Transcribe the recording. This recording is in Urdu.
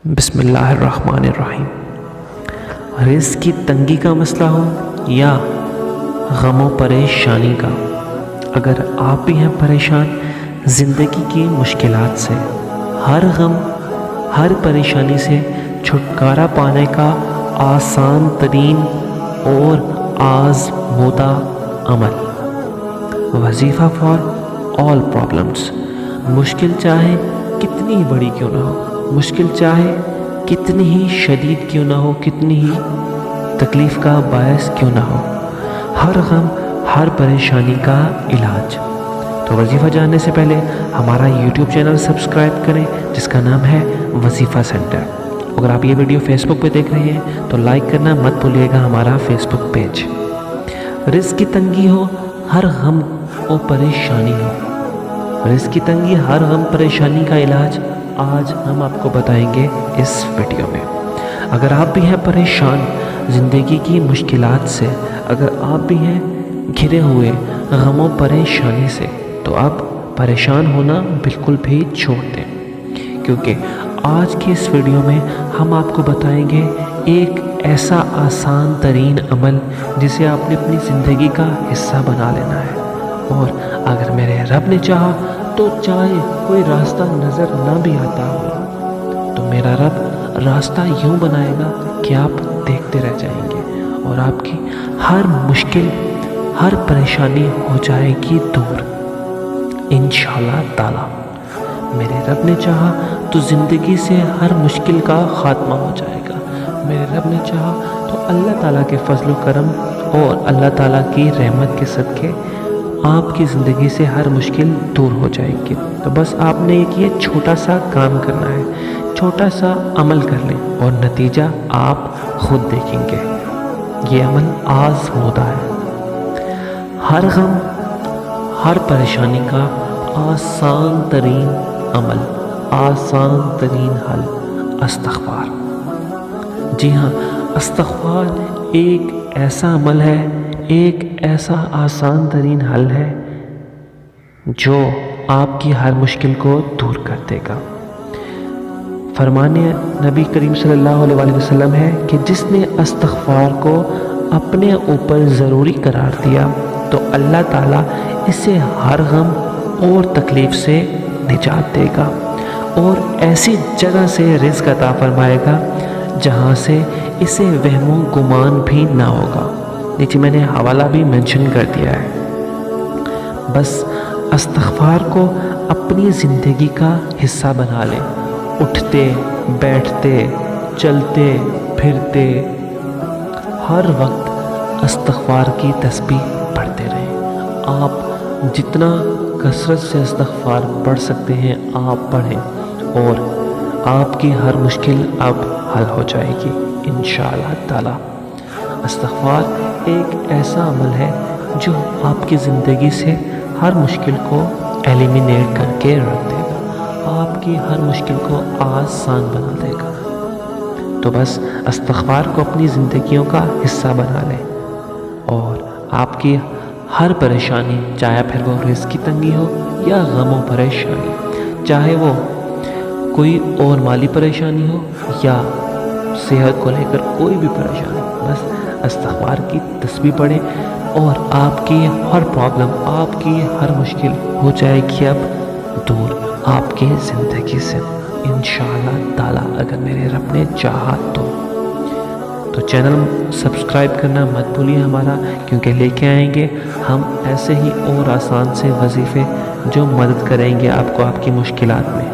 بسم اللہ الرحمن الرحیم۔ رزق کی تنگی کا مسئلہ ہو یا غم و پریشانی کا، اگر آپ بھی ہیں پریشان زندگی کی مشکلات سے، ہر غم ہر پریشانی سے چھٹکارا پانے کا آسان ترین اور آزمودہ عمل، وظیفہ فار آل پرابلمس۔ مشکل چاہے کتنی ہی بڑی کیوں نہ ہو، مشکل چاہے کتنی ہی شدید کیوں نہ ہو، کتنی ہی تکلیف کا باعث کیوں نہ ہو، ہر غم ہر پریشانی کا علاج۔ تو وظیفہ جاننے سے پہلے ہمارا یوٹیوب چینل سبسکرائب کریں جس کا نام ہے وظیفہ سینٹر۔ اگر آپ یہ ویڈیو فیس بک پہ دیکھ رہے ہیں تو لائک کرنا مت بھولیے گا ہمارا فیس بک پیج۔ رزق کی تنگی ہو، ہر غم و پریشانی ہو، رزق کی تنگی ہر غم پریشانی کا علاج آج ہم آپ کو بتائیں گے اس ویڈیو میں۔ اگر آپ بھی ہیں پریشان زندگی کی مشکلات سے، اگر آپ بھی ہیں گھرے ہوئے غم و پریشانی سے، تو آپ پریشان ہونا بالکل بھی چھوڑ دیں، کیونکہ آج کی اس ویڈیو میں ہم آپ کو بتائیں گے ایک ایسا آسان ترین عمل جسے آپ نے اپنی زندگی کا حصہ بنا لینا ہے، اور اگر میرے رب نے چاہا تو چاہے کوئی راستہ نظر نہ بھی آتا ہو تو میرا رب راستہ یوں بنائے گا کہ آپ دیکھتے رہ جائیں گے اور آپ کی ہر مشکل ہر پریشانی ہو جائے گی دور انشاءاللہ تعالی۔ میرے رب نے چاہا تو زندگی سے ہر مشکل کا خاتمہ ہو جائے گا، میرے رب نے چاہا تو اللہ تعالیٰ کے فضل و کرم اور اللہ تعالیٰ کی رحمت کے صدقے آپ کی زندگی سے ہر مشکل دور ہو جائے گی۔ تو بس آپ نے ایک یہ چھوٹا سا کام کرنا ہے، چھوٹا سا عمل کر لیں اور نتیجہ آپ خود دیکھیں گے۔ یہ عمل آزمودہ ہے، ہر غم ہر پریشانی کا آسان ترین عمل، آسان ترین حل، استغفار۔ جی ہاں، استغفار ایک ایسا عمل ہے، ایک ایسا آسان ترین حل ہے جو آپ کی ہر مشکل کو دور کر دے گا۔ فرمانے نبی کریم صلی اللہ علیہ وآلہ وسلم ہے کہ جس نے استغفار کو اپنے اوپر ضروری قرار دیا تو اللہ تعالیٰ اسے ہر غم اور تکلیف سے نجات دے گا اور ایسی جگہ سے رزق عطا فرمائے گا جہاں سے اسے وہم و گمان بھی نہ ہوگا۔ نیچے میں نے حوالہ بھی منشن کر دیا ہے۔ بس استغفار کو اپنی زندگی کا حصہ بنا لیں، اٹھتے بیٹھتے چلتے پھرتے ہر وقت استغفار کی تسبیح پڑھتے رہیں۔ آپ جتنا کثرت سے استغفار پڑھ سکتے ہیں آپ پڑھیں اور آپ کی ہر مشکل اب حل ہو جائے گی انشاءاللہ تعالی۔ استغفار ایک ایسا عمل ہے جو آپ کی زندگی سے ہر مشکل کو ایلیمینیٹ کر کے رکھ دے گا، آپ کی ہر مشکل کو آسان بنا دے گا۔ تو بس استغفار کو اپنی زندگیوں کا حصہ بنا لیں اور آپ کی ہر پریشانی، چاہے پھر وہ رزق کی تنگی ہو یا غم و پریشانی، چاہے وہ کوئی اور مالی پریشانی ہو یا صحت کو لے کر کوئی بھی پریشانی، بس استغفار کی تسبیح پڑھیں اور آپ کی ہر پرابلم، آپ کی ہر مشکل ہو جائے گی اب دور آپ کی زندگی سے انشاءاللہ تعالی، اگر میرے رب نے چاہا تو چینل سبسکرائب کرنا مت بھولیے ہمارا، کیونکہ لے کے آئیں گے ہم ایسے ہی اور آسان سے وظیفے جو مدد کریں گے آپ کو آپ کی مشکلات میں۔